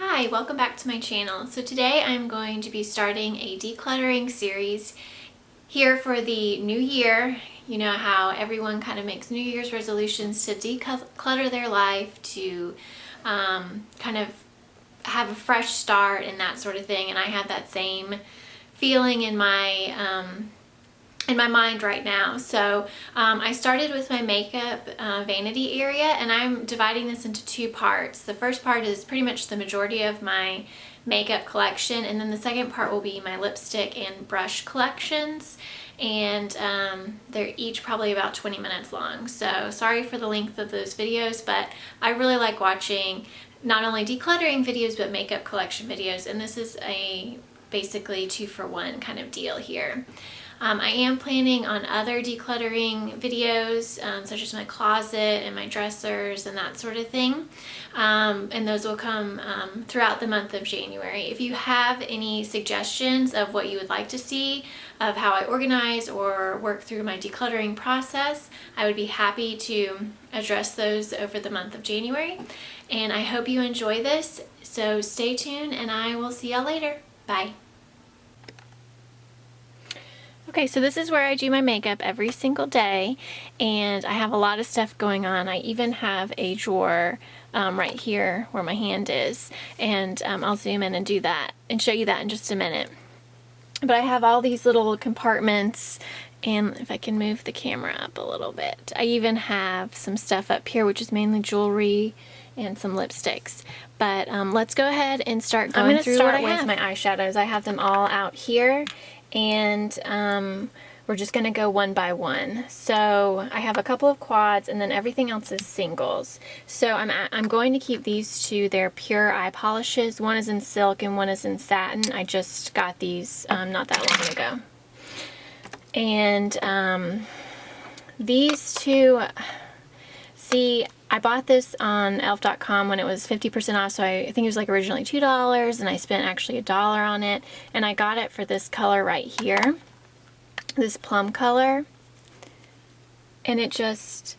Hi, welcome back to my channel. So today I'm going to be starting a decluttering series here for the new year. You know how everyone kind of makes New Year's resolutions to declutter their life, to kind of have a fresh start and that sort of thing. And I have that same feeling in my mind right now. So I started with my makeup vanity area, and I'm dividing this into two parts. The first part is pretty much the majority of my makeup collection, and then the second part will be my lipstick and brush collections, and they're each probably about 20 minutes long. So sorry for the length of those videos, but I really like watching not only decluttering videos but makeup collection videos, and this is a basically 2-for-1 kind of deal here. I am planning on other decluttering videos, such as my closet and my dressers and that sort of thing. And those will come throughout the month of January. If you have any suggestions of what you would like to see, of how I organize or work through my decluttering process, I would be happy to address those over the month of January. And I hope you enjoy this. So stay tuned, and I will see y'all later. Bye. Okay, so this is where I do my makeup every single day, and I have a lot of stuff going on. I even have a drawer right here where my hand is, and I'll zoom in and do that and show you that in just a minute. But I have all these little compartments, and if I can move the camera up a little bit, I even have some stuff up here, which is mainly jewelry and some lipsticks. But let's go ahead and start going through what I have. I'm going to start with my eyeshadows. I have them all out here, and we're just going to go one by one. So I have a couple of quads, and then everything else is singles. So I'm going to keep these two. They're pure eye polishes. One is in silk and one is in satin. I just got these not that long ago. And these two, see, I bought this on elf.com when it was 50% off, so I think it was like originally $2, and I spent actually $1 on it, and I got it for this color right here, this plum color, and it just,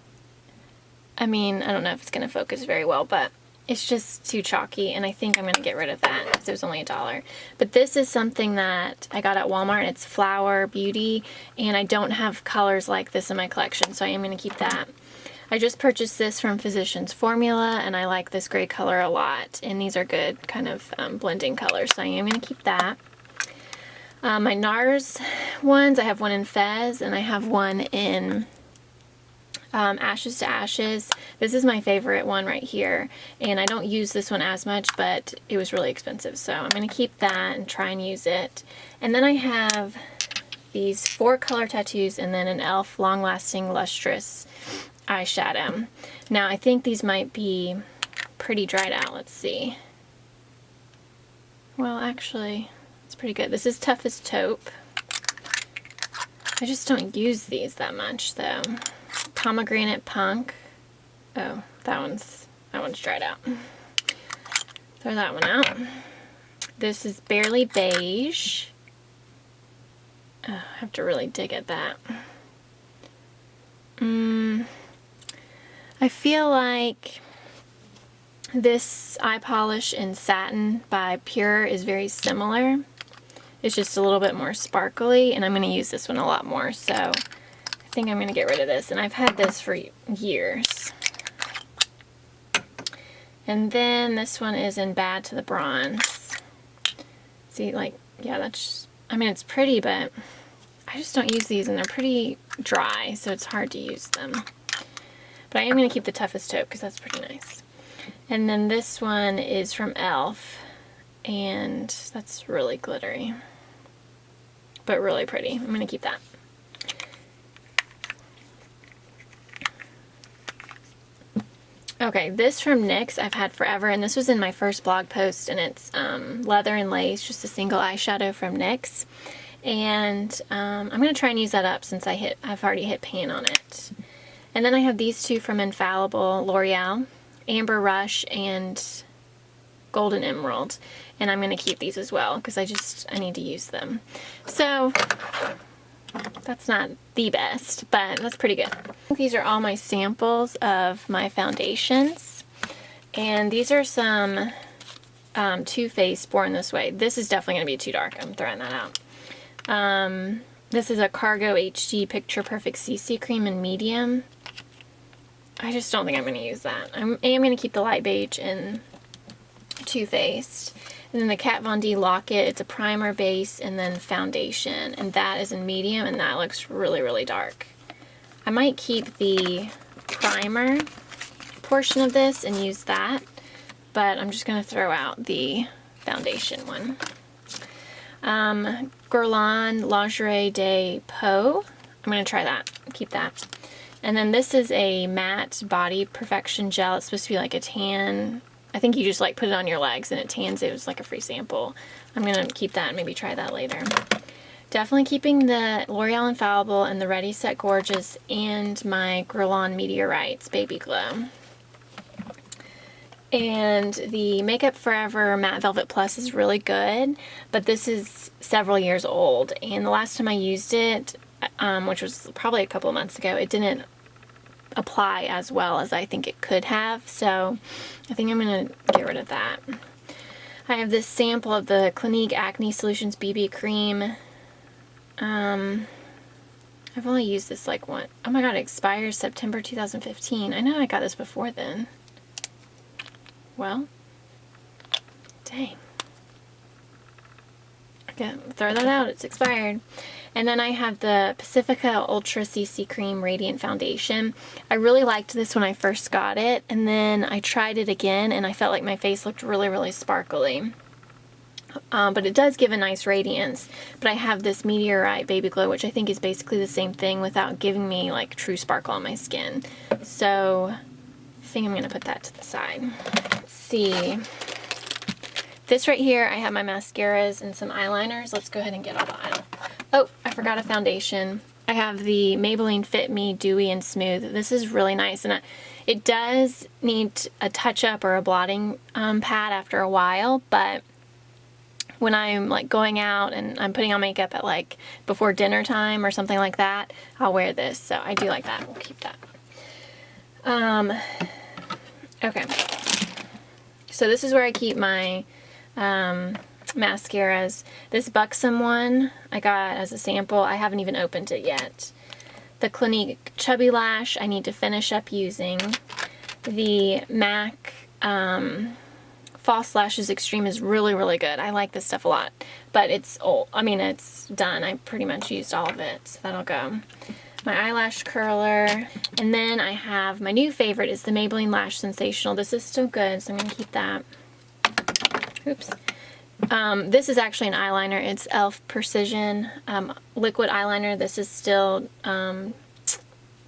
I mean, I don't know if it's going to focus very well, but it's just too chalky, and I think I'm going to get rid of that because it was only $1. But this is something that I got at Walmart. It's Flower Beauty, and I don't have colors like this in my collection, so I am going to keep that. I just purchased this from Physicians Formula, and I like this gray color a lot, and these are good kind of blending colors, so I am going to keep that. My NARS ones, I have one in Fez, and I have one in Ashes to Ashes. This is my favorite one right here, and I don't use this one as much, but it was really expensive, so I'm going to keep that and try and use it. And then I have these 4 color tattoos, and then an e.l.f. Long Lasting Lustrous eyeshadow. Now I think these might be pretty dried out. Let's see. Well, actually, it's pretty good. This is Tough as Taupe. I just don't use these that much though. Pomegranate Punk. Oh, that one's dried out. Throw that one out. This is Barely Beige. Oh, I have to really dig at that. I feel like this eye polish in Satin by Pure is very similar. It's just a little bit more sparkly, and I'm going to use this one a lot more, so I think I'm going to get rid of this, and I've had this for years. And then this one is in Bad to the Bronze. See, like, yeah, that's, I mean, it's pretty, but I just don't use these, and they're pretty dry, so it's hard to use them. But I am going to keep the Toughest Taupe because that's pretty nice. And then this one is from e.l.f. and that's really glittery, but really pretty. I'm going to keep that. Okay, this from NYX I've had forever, and this was in my first blog post, and it's Leather and Lace, just a single eyeshadow from NYX. And I'm going to try and use that up since I've already hit pan on it. And then I have these two from Infallible L'Oreal, Amber Rush and Golden Emerald. And I'm going to keep these as well because I need to use them. So that's not the best, but that's pretty good. These are all my samples of my foundations. And these are some Too Faced Born This Way. This is definitely going to be too dark. I'm throwing that out. This is a Cargo HD Picture Perfect CC Cream in medium. I just don't think I'm going to use that. I am going to keep the light beige in Too Faced. And then the Kat Von D Locket, it's a primer base and then foundation. And that is in medium, and that looks really, really dark. I might keep the primer portion of this and use that, but I'm just going to throw out the foundation one. Guerlain Lingerie de Peau. I'm going to try that. Keep that. And then this is a matte body perfection gel. It's supposed to be like a tan. I think you just like put it on your legs and it tans. It was like a free sample. I'm going to keep that and maybe try that later. Definitely keeping the L'Oreal Infallible and the Ready Set Gorgeous and my Guerlain Meteorites Baby Glow. And the Makeup Forever Matte Velvet Plus is really good, but this is several years old. And the last time I used it, which was probably a couple of months ago, it didn't apply as well as I think it could have. So I think I'm going to get rid of that. I have this sample of the Clinique Acne Solutions BB Cream. I've only used this like one. Oh my god, it expires September 2015. I know I got this before then. Well, dang. Okay, throw that out. It's expired. And then I have the Pacifica Ultra CC Cream Radiant Foundation. I really liked this when I first got it, and then I tried it again, and I felt like my face looked really, really sparkly. But it does give a nice radiance. But I have this Meteorite Baby Glow, which I think is basically the same thing without giving me like true sparkle on my skin. So I think I'm going to put that to the side. Let's see. This right here, I have my mascaras and some eyeliners. Let's go ahead and get all the eyeliner. Oh, I forgot a foundation. I have the Maybelline Fit Me Dewy and Smooth. This is really nice, and it does need a touch-up or a blotting pad after a while, but when I'm like going out and I'm putting on makeup at like before dinner time or something like that, I'll wear this. So I do like that. We'll keep that. Okay. So this is where I keep my mascaras. This Buxom one I got as a sample. I haven't even opened it yet. The Clinique Chubby Lash I need to finish up using. The MAC False Lashes Extreme is really, really good. I like this stuff a lot, but it's old. I mean, it's done. I pretty much used all of it, so that'll go. My eyelash curler, and then I have my new favorite is the Maybelline Lash Sensational. This is still good, so I'm going to keep that. Oops. This is actually an eyeliner. It's e.l.f. Precision liquid eyeliner. This is still,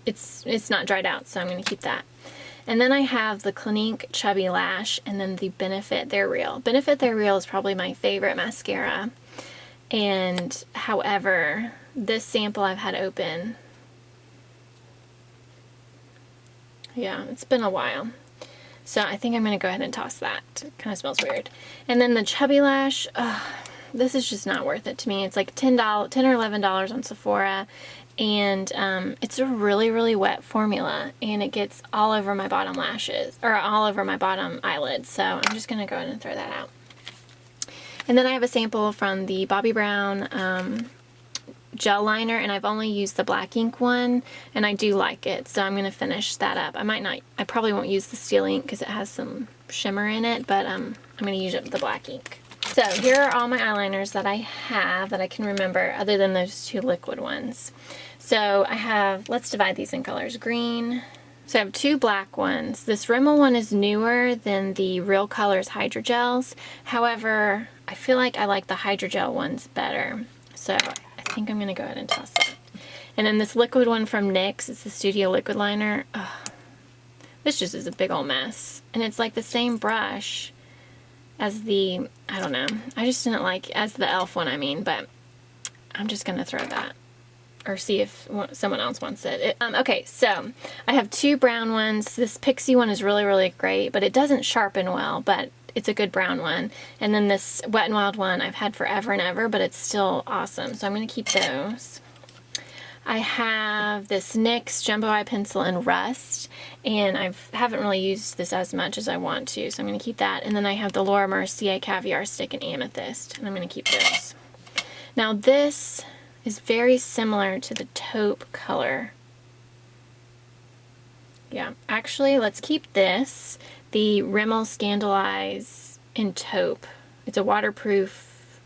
it's not dried out, so I'm going to keep that. And then I have the Clinique Chubby Lash, and then the Benefit They're Real. Benefit They're Real is probably my favorite mascara. And however, this sample I've had open, yeah, it's been a while. So I think I'm going to go ahead and toss that. It kind of smells weird. And then the Chubby Lash, this is just not worth it to me. It's like $10 or $11 on Sephora. And it's a really, really wet formula, and it gets all over my bottom lashes, or all over my bottom eyelids, so I'm just going to go ahead and throw that out. And then I have a sample from the Bobbi Brown gel liner, and I've only used the black ink one, and I do like it, so I'm going to finish that up. I probably won't use the steel ink because it has some shimmer in it, but I'm going to use up the black ink. So here are all my eyeliners that I have that I can remember other than those two liquid ones. So I have, let's divide these in colors, green. So I have two black ones. This Rimmel one is newer than the Real Colors Hydrogels. However, I feel like I like the Hydrogel ones better. So I think I'm going to go ahead and toss that. And then this liquid one from NYX, it's the Studio Liquid Liner. This just is a big old mess. And it's like the same brush as the, I don't know, I just didn't like, as the e.l.f. one I mean, but I'm just going to throw that, or see if someone else wants it. Okay, so I have two brown ones. This Pixie one is really, really great, but it doesn't sharpen well, but it's a good brown one. And then this Wet n Wild one I've had forever and ever, but it's still awesome, so I'm going to keep those. I have this NYX Jumbo Eye Pencil in Rust, and I haven't really used this as much as I want to, so I'm going to keep that. And then I have the Laura Mercier Caviar Stick in Amethyst, and I'm going to keep those. Now this is very similar to the taupe color. Yeah, actually, let's keep this, the Rimmel Scandalize in taupe. It's a waterproof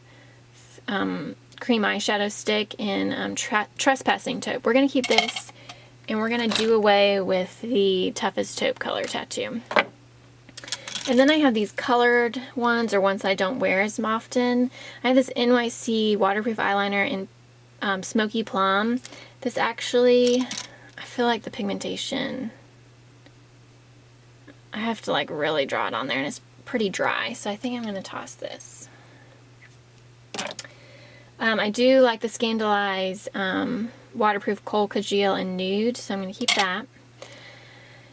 cream eyeshadow stick in Trespassing Taupe. We're going to keep this, and we're going to do away with the Toughest Taupe color tattoo. And then I have these colored ones, or ones I don't wear as often. I have this NYC waterproof eyeliner in Smoky Plum. This actually, I feel like the pigmentation, I have to like really draw it on there, and it's pretty dry, so I think I'm going to toss this. I do like the Scandalize waterproof Coal Congeal in Nude, so I'm going to keep that.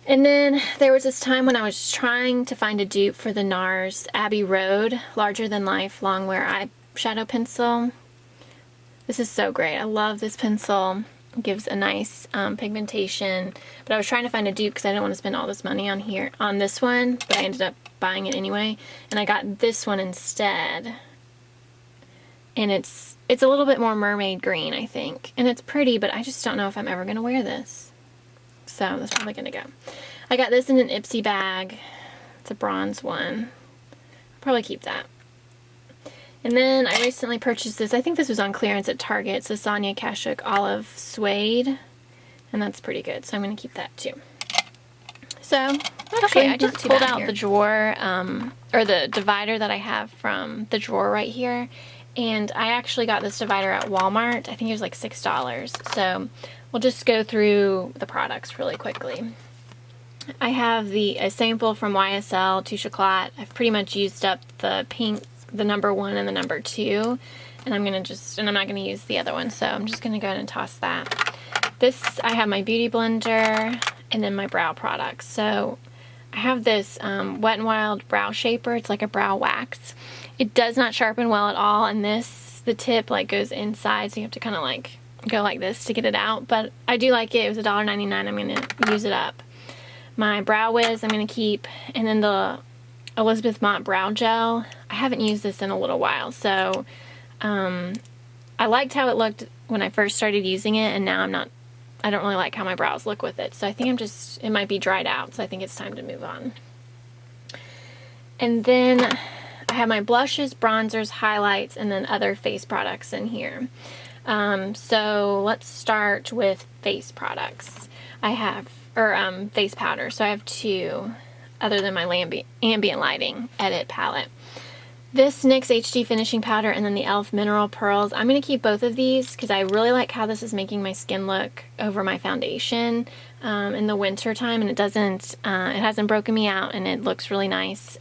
And then there was this time when I was trying to find a dupe for the NARS Abbey Road Larger Than Life Longwear Eyeshadow Pencil. This is so great. I love this pencil. It gives a nice pigmentation. But I was trying to find a dupe because I didn't want to spend all this money on this one, but I ended up buying it anyway. And I got this one instead. And it's a little bit more mermaid green, I think. And it's pretty, but I just don't know if I'm ever going to wear this. So that's probably going to go. I got this in an Ipsy bag. It's a bronze one. I'll probably keep that. And then I recently purchased this. I think this was on clearance at Target. It's a Sonia Kashuk Olive Suede. And that's pretty good. So I'm going to keep that too. So, actually, I just pulled out the drawer, or the divider that I have from the drawer right here. And I actually got this divider at Walmart. I think it was like $6. So we'll just go through the products really quickly. I have a sample from YSL Touche Éclat. I've pretty much used up the pink, the number 1 and the number 2. And I'm not gonna use the other one, so I'm just gonna go ahead and toss that. This, I have my Beauty Blender and then my brow products. So I have this Wet n Wild Brow Shaper. It's like a brow wax. It does not sharpen well at all, and the tip like goes inside, so you have to kind of like go like this to get it out. But I do like it. It was $1.99. I'm going to use it up. My Brow Wiz I'm going to keep, and then the Elizabeth Mott Brow Gel. I haven't used this in a little while, so I liked how it looked when I first started using it, and now I don't really like how my brows look with it. So I think it might be dried out, so I think it's time to move on. And then I have my blushes, bronzers, highlights, and then other face products in here. So let's start with face products. Face powder. So I have 2, other than my ambient lighting edit palette. This NYX HD finishing powder, and then the e.l.f. mineral pearls. I'm going to keep both of these because I really like how this is making my skin look over my foundation in the winter time, and it hasn't broken me out, and it looks really nice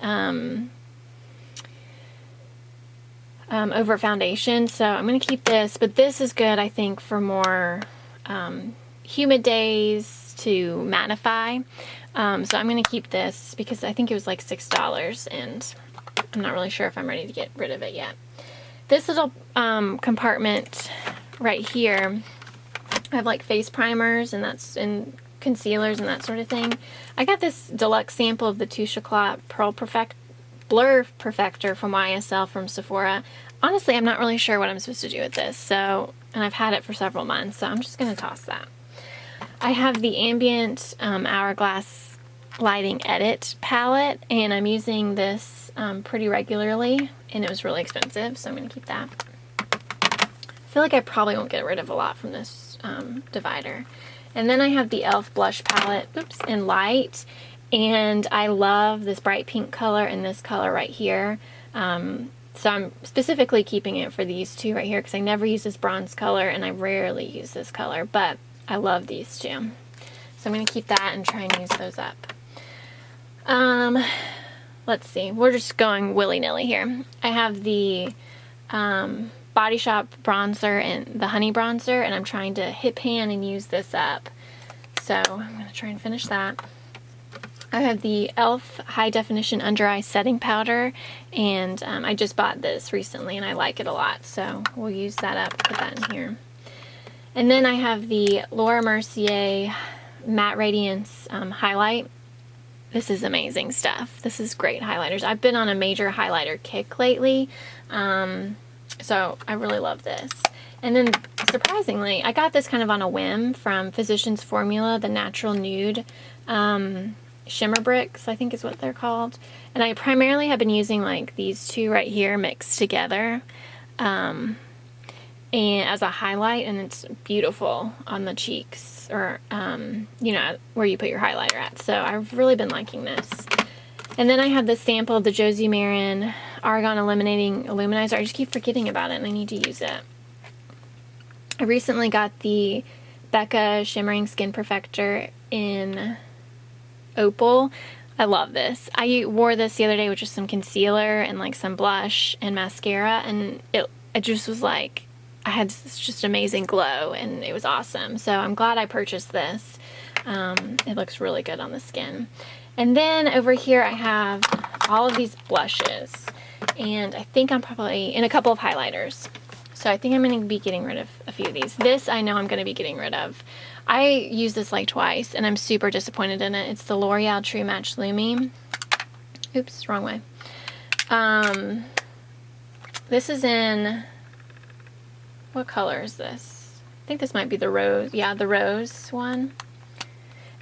over foundation. So I'm going to keep this, but this is good, I think, for more humid days to mattify. So I'm going to keep this because I think it was like $6, and I'm not really sure if I'm ready to get rid of it yet. This little compartment right here, I have like face primers and concealers and that sort of thing. I got this deluxe sample of the Touche Éclat Blur Perfector from YSL from Sephora. Honestly, I'm not really sure what I'm supposed to do with this, and I've had it for several months, so I'm just going to toss that. I have the Ambient Hourglass Lighting Edit palette, and I'm using this pretty regularly, and it was really expensive, so I'm going to keep that. I feel like I probably won't get rid of a lot from this divider. And then I have the e.l.f. blush palette, in Light, and I love this bright pink color and this color right here. So I'm specifically keeping it for these 2 right here because I never use this bronze color, and I rarely use this color, but I love these 2. So I'm going to keep that and try and use those up. Let's see. We're just going willy-nilly here. I have the Body Shop bronzer and the Honey bronzer, and I'm trying to hit pan and use this up. So I'm going to try and finish that. I have the e.l.f. High Definition Under Eye Setting Powder, and I just bought this recently, and I like it a lot, so we'll use that up, put that in here. And then I have the Laura Mercier Matte Radiance highlight. This is amazing stuff. This is great highlighters. I've been on a major highlighter kick lately, so I really love this. And then surprisingly, I got this kind of on a whim from Physicians Formula, the Natural Nude Shimmer Bricks, I think is what they're called. And I primarily have been using like these two right here mixed together and as a highlight, and it's beautiful on the cheeks, or you know, where you put your highlighter at. So I've really been liking this. And then I have this sample of the Josie Maran Argan Eliminating Illuminizer. I just keep forgetting about it and I need to use it. I recently got the Becca Shimmering Skin Perfector in Opal. I love this. I wore this the other day with just some concealer and like some blush and mascara, and it just was like, I had this just amazing glow, and it was awesome. So I'm glad I purchased this. It looks really good on the skin. And then over here I have all of these blushes, and I think I'm probably in a couple of highlighters. So I think I'm going to be getting rid of a few of these. This I know I'm going to be getting rid of. I used this like twice, and I'm super disappointed in it. It's the L'Oreal True Match Lumi. Oops, wrong way. This is in... what color is this? I think this might be the rose. Yeah, the rose one.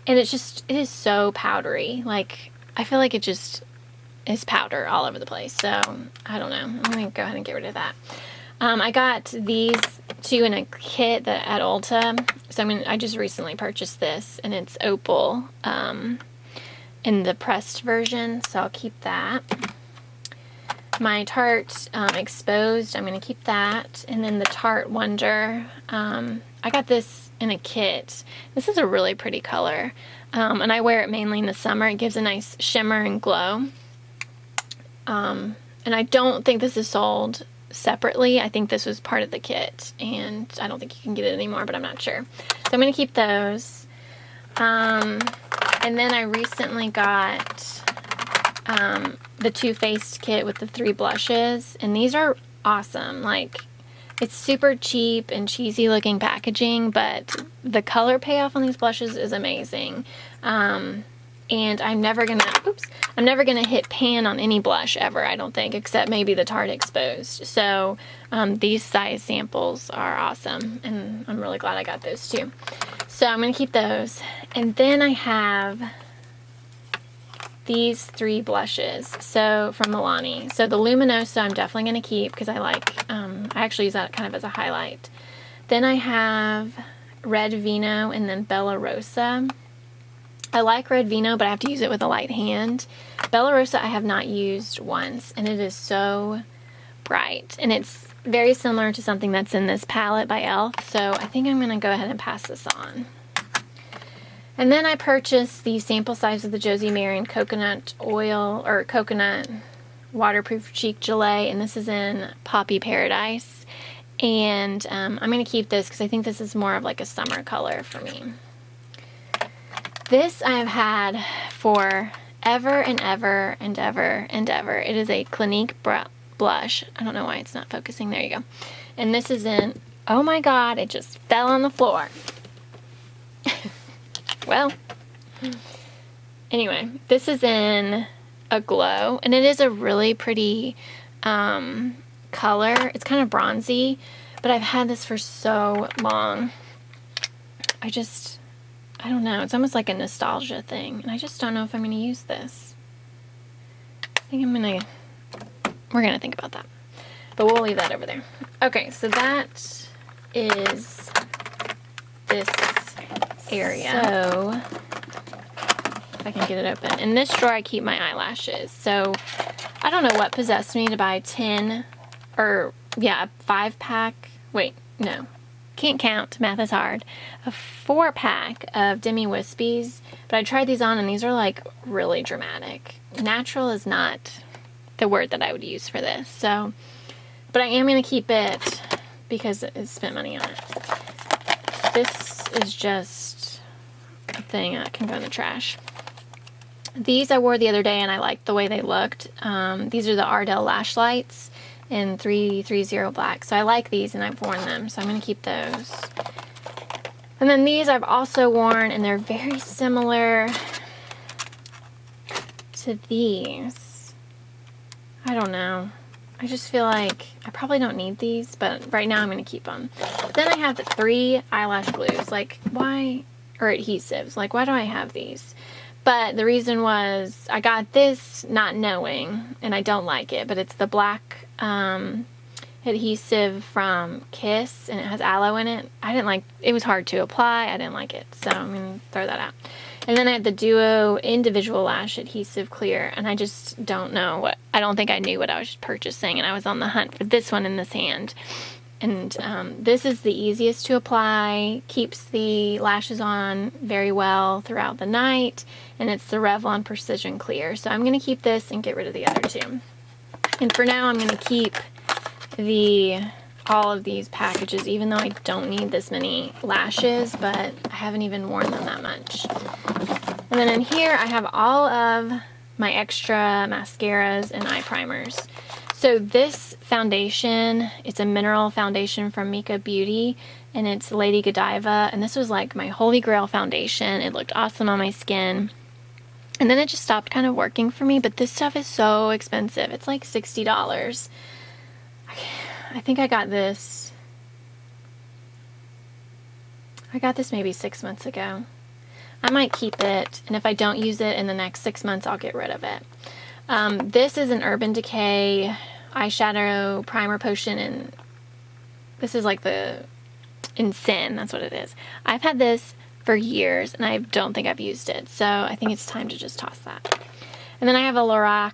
And it's just, it is so powdery. Like, I feel like it just is powder all over the place. So, I don't know. I'm going to go ahead and get rid of that. I got these two in a kit at Ulta. So, I just recently purchased this, and it's Opal in the pressed version. So, I'll keep that. My Tarte Exposed, I'm going to keep that. And then the Tarte Wonder, I got this in a kit. This is a really pretty color. And I wear it mainly in the summer. It gives a nice shimmer and glow. And I don't think this is sold separately. I think this was part of the kit. And I don't think you can get it anymore, but I'm not sure. So I'm going to keep those. And then I recently got... the Too Faced kit with the 3 blushes, and these are awesome. Like, it's super cheap and cheesy looking packaging, but the color payoff on these blushes is amazing. And I'm never gonna hit pan on any blush ever, I don't think, except maybe the Tarte Exposed. So these size samples are awesome, and I'm really glad I got those too. So I'm gonna keep those. And then I have these 3 blushes, so from Milani. So the Luminosa I'm definitely going to keep because I like, I actually use that kind of as a highlight. Then I have Red Vino and then Bella Rosa. I like Red Vino, but I have to use it with a light hand. Bella Rosa I have not used once, and it is so bright. And it's very similar to something that's in this palette by e.l.f. So I think I'm going to go ahead and pass this on. And then I purchased the sample size of the Josie Maran Coconut Oil, or Coconut Waterproof Cheek Gelée, and this is in Poppy Paradise. And I'm going to keep this because I think this is more of like a summer color for me. This I have had for ever and ever and ever and ever. It is a Clinique blush. I don't know why it's not focusing. There you go. And this is in, oh my god, it just fell on the floor. Well, anyway, this is in a glow, and it is a really pretty color. It's kind of bronzy, but I've had this for so long. I don't know. It's almost like a nostalgia thing, and I just don't know if I'm going to use this. I think we're going to think about that, but we'll leave that over there. Okay, so that is this area. So if I can get it open. In this drawer I keep my eyelashes. So I don't know what possessed me to buy 10 or yeah, a 5-pack. Wait, no. Can't count. Math is hard. A 4-pack of Demi Wispies. But I tried these on and these are like really dramatic. Natural is not the word that I would use for this. So, but I am going to keep it because I spent money on it. This is just a thing that can go in the trash. These I wore the other day and I liked the way they looked. These are the Ardell Lash Lights in 330 Black. So I like these and I've worn them. So I'm going to keep those. And then these I've also worn, and they're very similar to these. I don't know. I just feel like I probably don't need these, but right now I'm going to keep them. Then I have the 3 eyelash glues. Like, why? Or adhesives. Like, why do I have these? But the reason was I got this not knowing, and I don't like it, but it's the black adhesive from Kiss, and it has aloe in it. I didn't like it. Was hard to apply. I didn't like it, so I'm going to throw that out. And then I have the Duo Individual Lash Adhesive Clear, and I just don't know what, I don't think I knew what I was purchasing, and I was on the hunt for this one in this hand. And this is the easiest to apply, keeps the lashes on very well throughout the night, and it's the Revlon Precision Clear. So I'm going to keep this and get rid of the other 2. And for now, I'm going to keep all of these packages, even though I don't need this many lashes, but I haven't even worn them that much. And then in here, I have all of my extra mascaras and eye primers. So this foundation, it's a mineral foundation from Mika Beauty, and it's Lady Godiva, and this was like my holy grail foundation. It looked awesome on my skin. And then it just stopped kind of working for me, but this stuff is so expensive. It's like $60. I think I got this maybe 6 months ago. I might keep it, and if I don't use it in the next 6 months, I'll get rid of it. This is an Urban Decay eyeshadow primer potion, and this is like in Sin, that's what it is. I've had this for years, and I don't think I've used it, so I think it's time to just toss that. And then I have a Lorac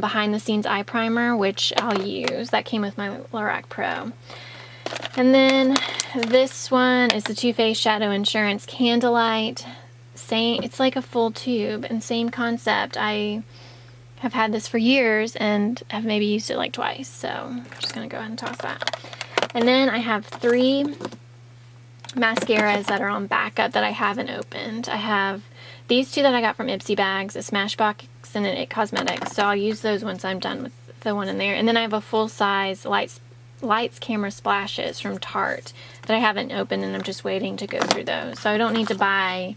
behind the scenes eye primer, which I'll use. That came with my Lorac Pro. And then this one is the Too Faced Shadow Insurance Candlelight. It's like a full tube, and same concept. I have had this for years and have maybe used it like twice, so I'm just gonna go ahead and toss that. And then I have 3 mascaras that are on backup that I haven't opened. I have these 2 that I got from Ipsy Bags, a Smashbox and an It Cosmetics, so I'll use those once I'm done with the one in there. And then I have a full-size Lights Camera Splashes from Tarte that I haven't opened, and I'm just waiting to go through those, so I don't need to buy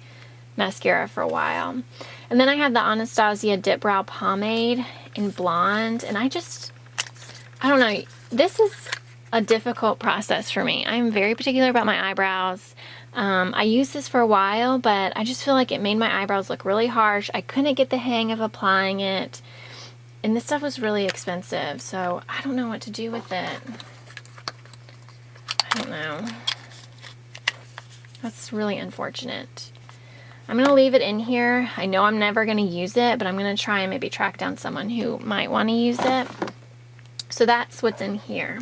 mascara for a while. And then I have the Anastasia Dip Brow Pomade in Blonde, and I don't know, this is a difficult process for me. I'm very particular about my eyebrows. I used this for a while, but I just feel like it made my eyebrows look really harsh. I couldn't get the hang of applying it, and this stuff was really expensive, so I don't know what to do with it. I don't know. That's really unfortunate. I'm going to leave it in here. I know I'm never going to use it, but I'm going to try and maybe track down someone who might want to use it. So that's what's in here.